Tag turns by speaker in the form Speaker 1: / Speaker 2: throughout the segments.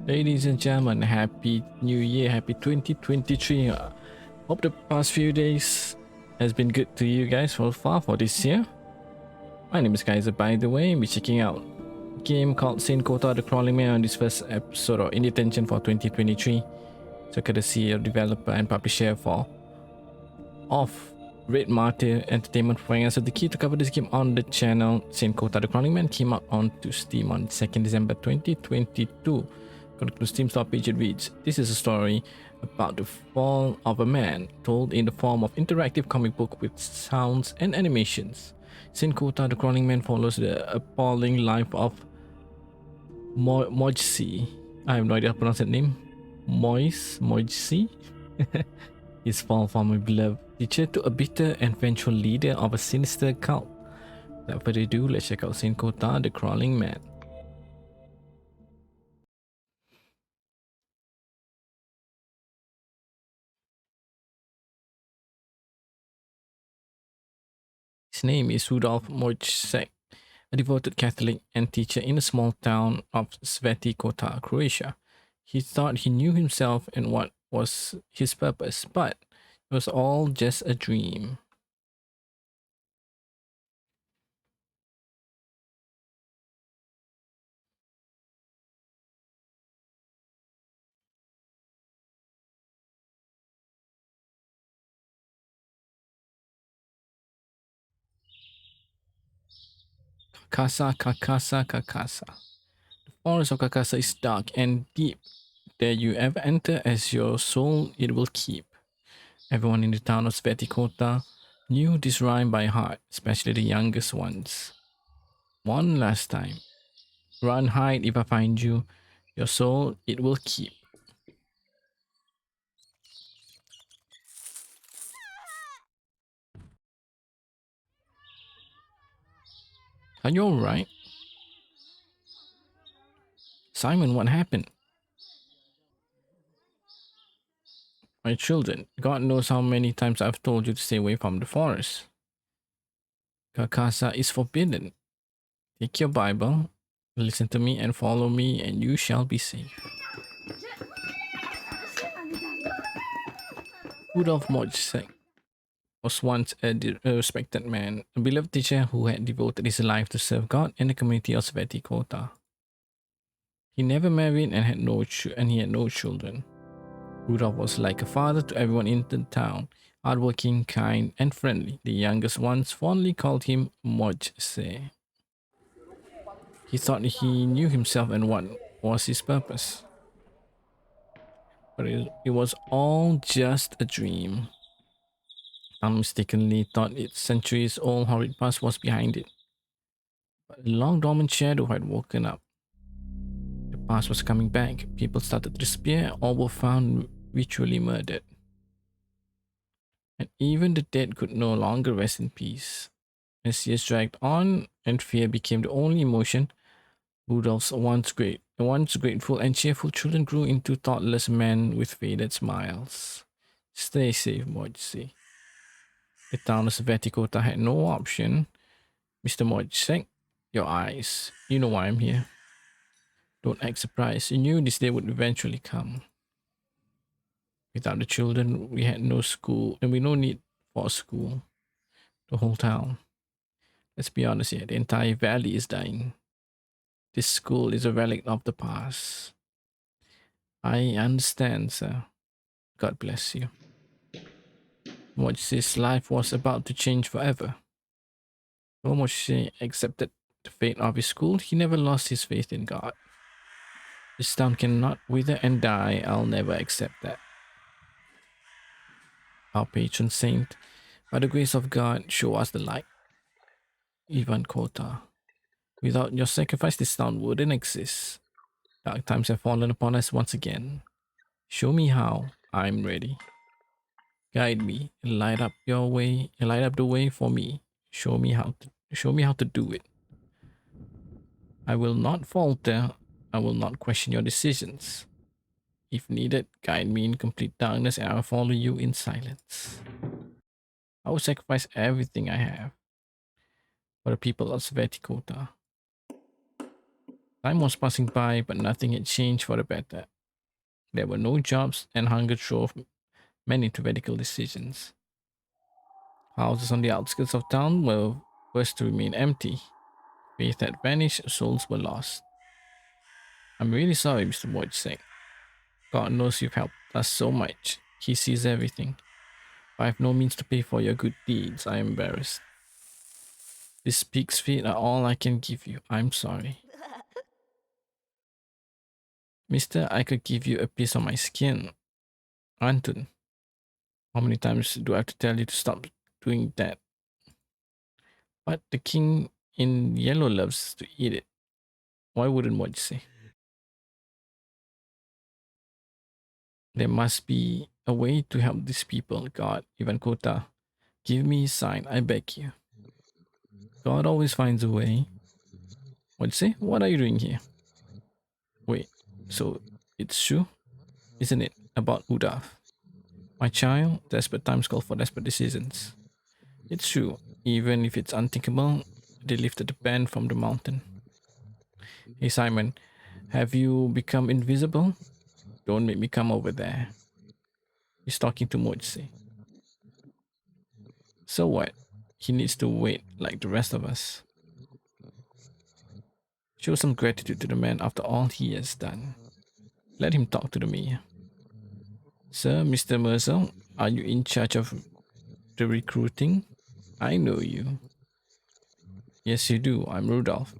Speaker 1: Ladies and gentlemen, happy new year, happy 2023. Hope the past few days has been good to you guys so far for this year. My name is Kaizer, by the way. We're checking out a game called Saint Kotar the Crawling Man on this first episode of IndieTention for 2023. So courtesy of developer and publisher of Red Martyr Entertainment providing us with the key to cover this game on the channel. Saint Kotar the Crawling Man came out onto Steam on 2nd December 2022. According to Steam store page, it reads, "This is a story about the fall of a man, told in the form of interactive comic book with sounds and animations. Saint Kotar the Crawling Man follows the appalling life of Mojse. I have no idea how to pronounce that name. Mojse? His fall from a beloved teacher to a bitter and vengeful leader of a sinister cult. Without further ado, let's check out Saint Kotar the Crawling Man." His name is Rudolf Mojse, a devoted Catholic and teacher in a small town of Saint Kotar, Croatia. He thought he knew himself and what was his purpose, but it was all just a dream. Carcassa. The forest of Carcassa is dark and deep. There you ever enter as your soul it will keep. Everyone in the town of Svetikota knew this rhyme by heart, especially the youngest ones. One last time. Run, hide if I find you. Your soul it will keep. Are you alright? Simon, what happened? My children, God knows how many times I've told you to stay away from the forest. Carcassa is forbidden. Take your Bible, listen to me and follow me, and you shall be safe. Rudolf Mojse was once a respected man, a beloved teacher who had devoted his life to serve God and the community of Sveti Kota. He never married and he had no children. Rudolf was like a father to everyone in the town, hardworking, kind, and friendly. The youngest ones fondly called him Mojse. He thought he knew himself and what was his purpose. But it was all just a dream. Tom mistakenly thought its centuries-old horrid past was behind it. But a long dormant shadow had woken up. The past was coming back. People started to disappear or were found ritually murdered. And even the dead could no longer rest in peace. As years dragged on and fear became the only emotion, Rudolph's once grateful and cheerful children grew into thoughtless men with faded smiles. Stay safe, Mojse. The town of Vetikota had no option. Mr. Mojse, your eyes. You know why I'm here. Don't act surprised. You knew this day would eventually come. Without the children, we had no school, and we no need for a school. The whole town. Let's be honest here, the entire valley is dying. This school is a relic of the past. I understand, sir. God bless you. Mojse's life was about to change forever. Though Mojse accepted the fate of his school, he never lost his faith in God. This town cannot wither and die. I'll never accept that. Our patron saint, by the grace of God, show us the light. Ivan Kota. Without your sacrifice, this town wouldn't exist. Dark times have fallen upon us once again. Show me how. I'm ready. Guide me and light up your way and light up the way for me. Show me how to do it. I will not falter. I will not question your decisions. If needed, guide me in complete darkness and I will follow you in silence. I will sacrifice everything I have for the people of Svetikota. Time was passing by, but nothing had changed for the better. There were no jobs, and hunger drove men into radical decisions. Houses on the outskirts of town were first to remain empty. Faith had vanished, souls were lost. I'm really sorry, Mr. Mojse. God knows you've helped us so much. He sees everything. I have no means to pay for your good deeds. I am embarrassed. These pig's feet are all I can give you. I'm sorry. Mister, I could give you a piece of my skin. Antun, how many times do I have to tell you to stop doing that? But the king in yellow loves to eat it. Why wouldn't what you say? There must be a way to help these people, God, Ivan Kota. Give me a sign, I beg you. God always finds a way. What you say? What are you doing here? Wait, so it's true, isn't it, about Udaf? My child, desperate times call for desperate decisions. It's true, even if it's unthinkable, they lifted the ban from the mountain. Hey Simon, have you become invisible? Don't make me come over there. He's talking to Mojse. So what? He needs to wait like the rest of us. Show some gratitude to the man after all he has done. Let him talk to the mayor. Sir, Mr. Merzel, are you in charge of the recruiting? I know you. Yes, you do. I'm Rudolph.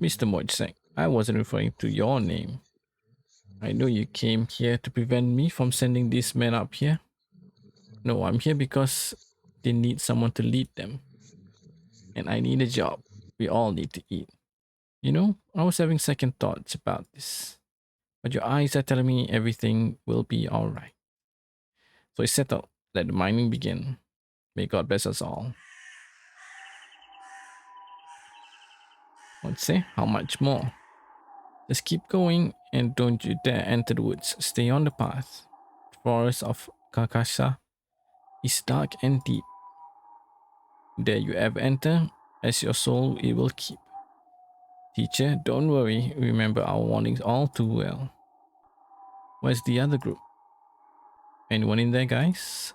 Speaker 1: Mr. Mojse, I wasn't referring to your name. I know you came here to prevent me from sending these men up here. No, I'm here because they need someone to lead them. And I need a job. We all need to eat. You know, I was having second thoughts about this. But your eyes are telling me everything will be alright. So it's settled. Let the mining begin. May God bless us all. Let's say, how much more? Just keep going and don't you dare enter the woods. Stay on the path. The forest of Kakasha is dark and deep. Dare you ever enter, as your soul it will keep. Teacher, don't worry. Remember our warnings all too well. Where's the other group? Anyone in there, guys?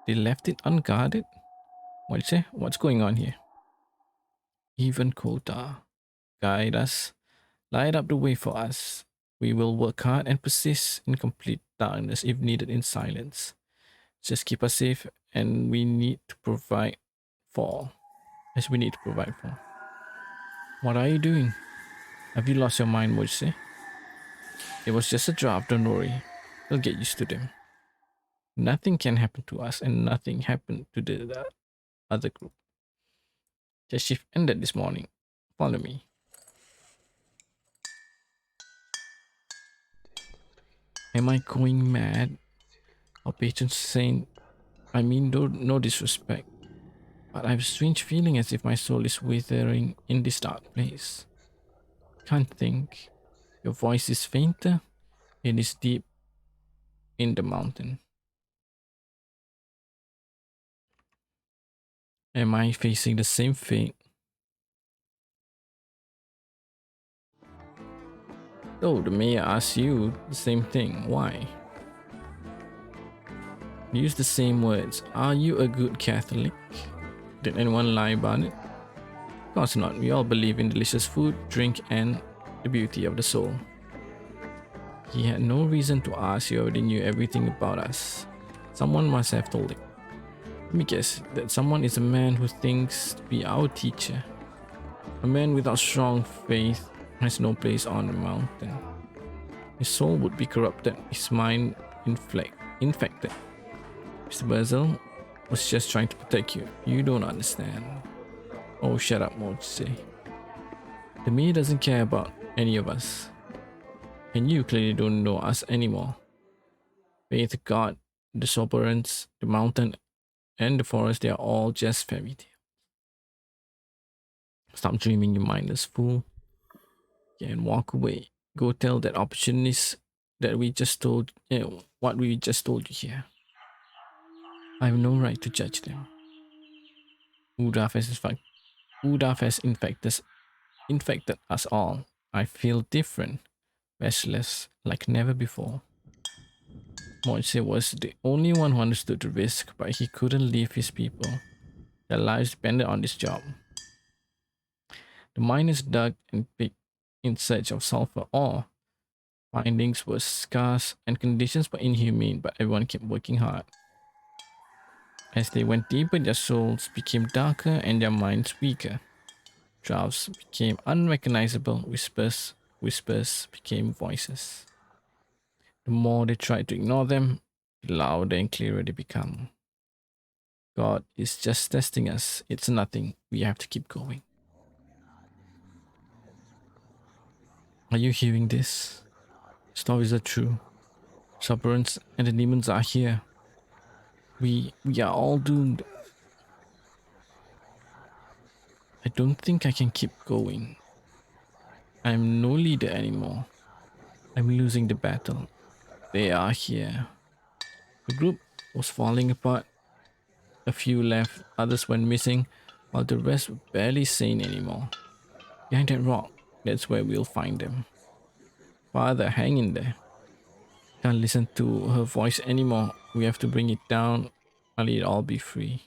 Speaker 1: They left it unguarded? What do you say? What's going on here? Even Kotar. Guide us. Light up the way for us. We will work hard and persist in complete darkness if needed in silence. Just keep us safe and we need to provide for. As we need to provide for. What are you doing? Have you lost your mind, Mojse? It was just a draft, don't worry. We'll get used to them. Nothing can happen to us and nothing happened to the other group. The shift ended this morning. Follow me. Am I going mad? Our patron saint, I mean no disrespect, but I have a strange feeling as if my soul is withering in this dark place. Can't think. Your voice is fainter. It is deep in the mountain. Am I facing the same fate? Oh, the mayor asks you the same thing. Why? Use the same words. Are you a good Catholic? Did anyone lie about it? Of course not. We all believe in delicious food, drink, and the beauty of the soul. He had no reason to ask. He already knew everything about us. Someone must have told him. Let me guess, that someone is a man who thinks to be our teacher. A man without strong faith has no place on the mountain. His soul would be corrupted, his mind infected. Mr. Basil was just trying to protect you. You don't understand. Oh, shut up, Mojse. The me doesn't care about any of us. And you clearly don't know us anymore. Faith, God, the sovereigns, the mountain, and the forest, they are all just fairy tales. Stop dreaming, you mindless fool. And walk away. Go tell that opportunist that we just told, what we just told you here. I have no right to judge them. Udaf has infected us all. I feel different, restless, like never before. Mojse was the only one who understood the risk, but he couldn't leave his people. Their lives depended on this job. The miners dug and picked in search of sulfur ore. Findings were scarce and conditions were inhumane, but everyone kept working hard. As they went deeper, their souls became darker and their minds weaker. Drafts became unrecognizable. Whispers became voices. The more they tried to ignore them, the louder and clearer they become. God is just testing us. It's nothing. We have to keep going. Are you hearing this? Stories are true. Suburans and the demons are here. We are all doomed. I don't think I can keep going. I'm no leader anymore. I'm losing the battle. They are here. The group was falling apart. A few left, others went missing, while the rest were barely sane anymore. Behind that rock, that's where we'll find them. Father, hang in there. Can't listen to her voice anymore. We have to bring it down. I'll let it all be free.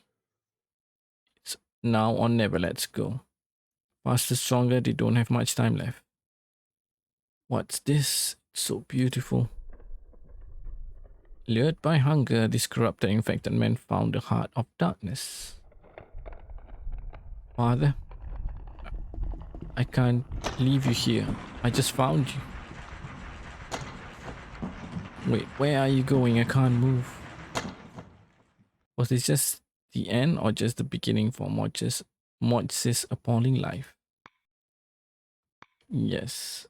Speaker 1: It's now or never. Let's go. Faster, stronger. They don't have much time left. What's this? It's so beautiful. Lured by hunger, this corrupted, infected man found the heart of darkness. Father, I can't leave you here. I just found you. Wait, where are you going? I can't move. Was this just the end or just the beginning for Mojse's appalling life? Yes.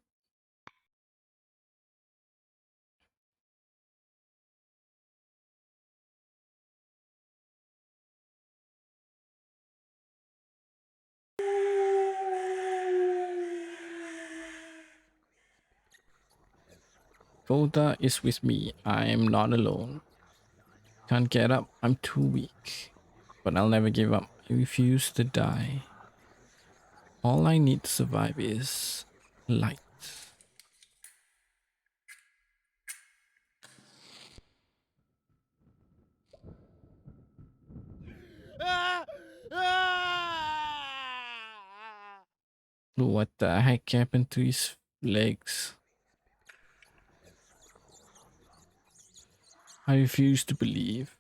Speaker 1: Kotar is with me. I am not alone. Can't get up. I'm too weak. But I'll never give up. I refuse to die. All I need to survive is light. What the heck happened to his legs? I refuse to believe.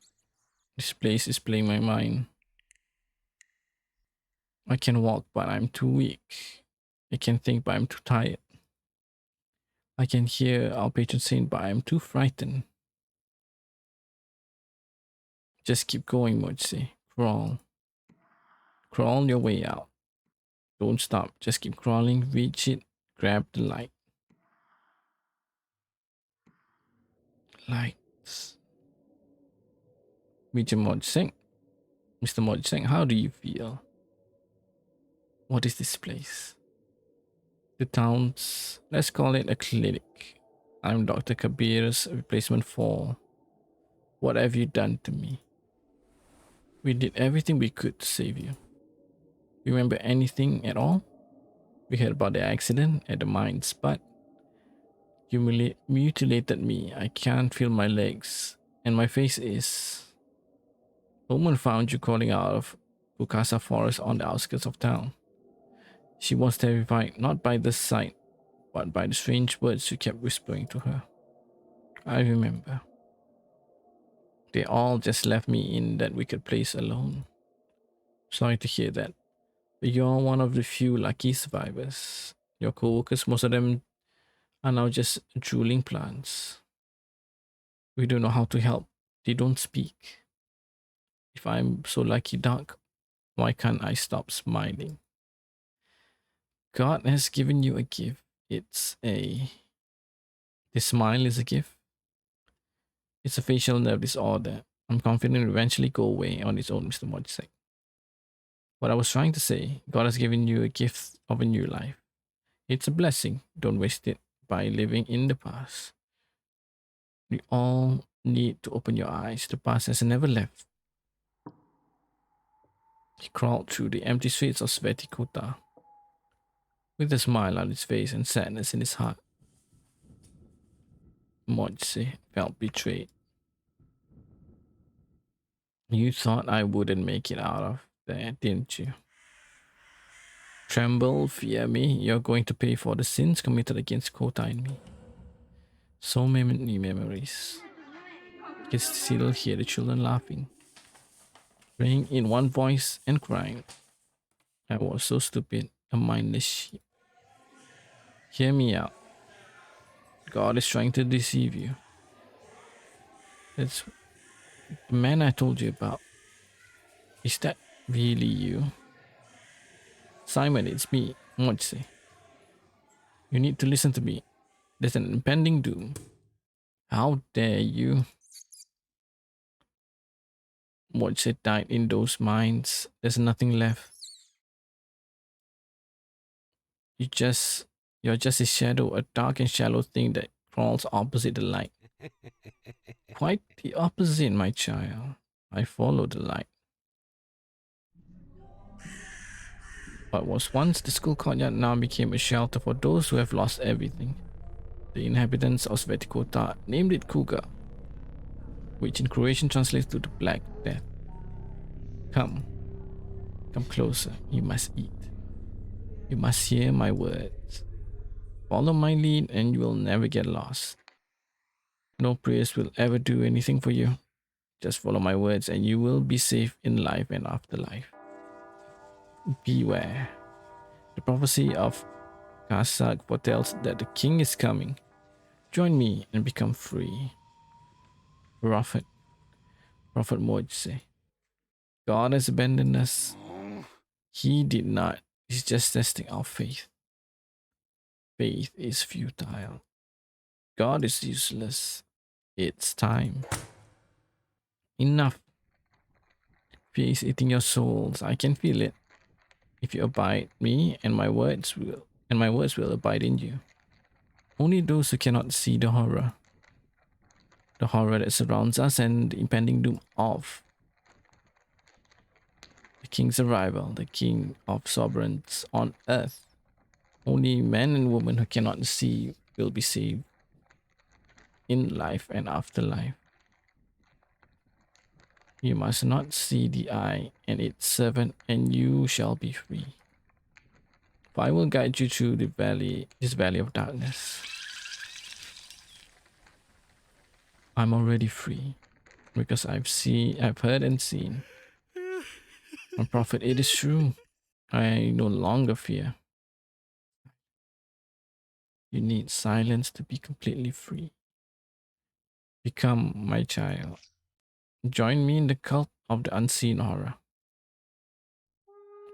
Speaker 1: This place is playing my mind. I can walk, but I'm too weak. I can think, but I'm too tired. I can hear our patron saint, but I'm too frightened. Just keep going, Mojse. Crawl. Crawl your way out. Don't stop. Just keep crawling. Reach it. Grab the light. Lights. Mr. Mojse. Mr. Mojse, how do you feel? What is this place? The town's, let's call it a clinic. I'm Dr. Kabir's replacement for what have you done to me? We did everything we could to save you. Remember anything at all? We heard about the accident at the mines, but you mutilated me. I can't feel my legs, and my face is... A woman found you crawling out of Bukasa forest on the outskirts of town. She was terrified not by the sight, but by the strange words you kept whispering to her. I remember. They all just left me in that wicked place alone. Sorry to hear that. But you're one of the few lucky survivors. Your co-workers, most of them are now just drooling plants. We don't know how to help. They don't speak. If I'm so lucky, Doc, why can't I stop smiling? God has given you a gift. The smile is a gift. It's a facial nerve disorder. I'm confident it will eventually go away on its own, Mr. Mojse. What I was trying to say, God has given you a gift of a new life. It's a blessing. Don't waste it by living in the past. We all need to open your eyes. The past has never left. He crawled through the empty streets of Saint Kotar. With a smile on his face and sadness in his heart, Mojse felt betrayed. You thought I wouldn't make it out of there, didn't you? Tremble, fear me, you're going to pay for the sins committed against Kota and me. So many memories. You can still hear the children laughing, praying in one voice and crying. I was so stupid, a mindless sheep. Hear me out. God is trying to deceive you. That's the man I told you about. Is that really you? Simon, it's me, Mojse. You need to listen to me. There's an impending doom. How dare you? Mojse died in those mines. There's nothing left. You just you're just a shadow, a dark and shallow thing that crawls opposite the light. Quite the opposite, my child. I follow the light. What was once the school courtyard now became a shelter for those who have lost everything. The inhabitants of Kotar named it Kuga, which in Croatian translates to the Black Death. Come, come closer, you must eat. You must hear my words. Follow my lead and you will never get lost. No prayers will ever do anything for you. Just follow my words and you will be safe in life and afterlife. Beware. The prophecy of Kazakh foretells that the king is coming. Join me and become free. Prophet, Prophet Mojse. God has abandoned us. He did not. He's just testing our faith. Faith is futile. God is useless. It's time. Enough. Fear is eating your souls. I can feel it. If you abide me and my words will abide in you. Only those who cannot see the horror that surrounds us and the impending doom of the king's arrival, the king of sovereigns on earth. Only men and women who cannot see will be saved in life and afterlife. You must not see the eye and its servant, and you shall be free. For I will guide you through this valley of darkness. I'm already free because I've heard and seen. My prophet, it is true. I no longer fear. You need silence to be completely free. Become my child. Join me in the cult of the unseen horror.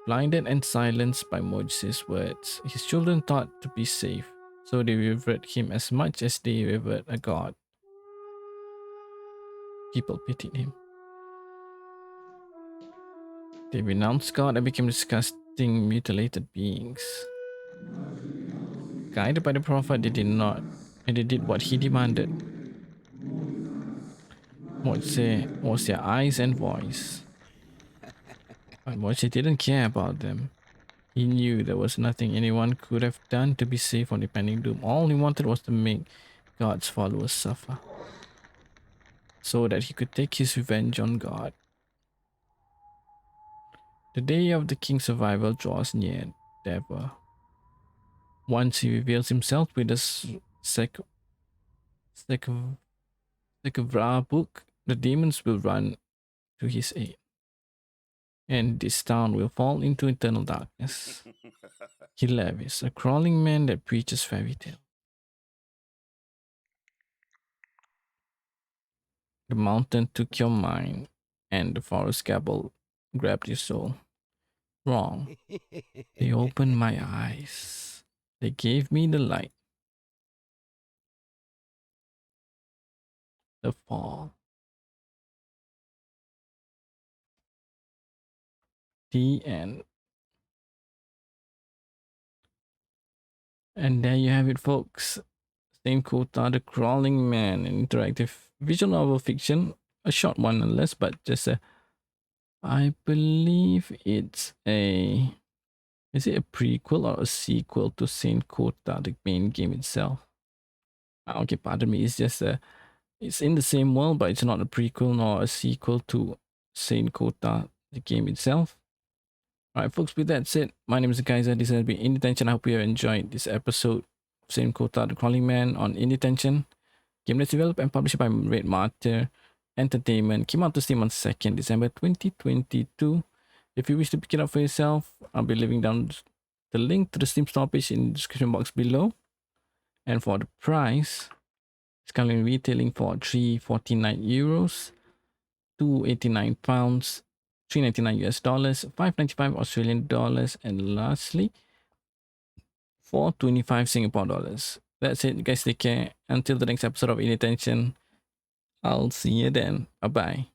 Speaker 1: Blinded and silenced by Mojse's words, his children thought to be safe, so they revered him as much as they revered a god. People pitied him. They renounced God and became disgusting, mutilated beings. Guided by the prophet, they did not, and they did what he demanded. Mojse was their eyes and voice. But Mojse didn't care about them. He knew there was nothing anyone could have done to be safe from the impending doom. All he wanted was to make God's followers suffer, so that he could take his revenge on God. The day of the king's survival draws near, therefore. Once he reveals himself with the Sekvra book, the demons will run to his aid, and this town will fall into eternal darkness. He is a crawling man that preaches fairy tale. The mountain took your mind, and the forest grabbed your soul. Wrong. They opened my eyes. They gave me the light. The fall. The end. And there you have it, folks. Saint Kotar, the Crawling Man, an interactive visual novel fiction, a short one nonetheless, but just I believe it's a Is it a prequel or a sequel to Saint Kotar, the main game itself? Okay, pardon me. It's just it's in the same world, but it's not a prequel nor a sequel to Saint Kotar, the game itself. Alright, folks, with that said, my name is Kaiser. This has been IndieTention. I hope you enjoyed this episode of Saint Kotar, the Crawling Man on IndieTention. Game that's developed and published by Red Martyr Entertainment. Came out to Steam on 2nd December 2022. If you wish to pick it up for yourself, I'll be leaving down the link to the Steam store page in the description box below. And for the price, it's currently retailing for €349, £289, $399 US dollars, $595 Australian dollars, and lastly, $425 Singapore dollars. That's it, guys. Take care. Until the next episode of IndieTention, I'll see you then. Bye bye.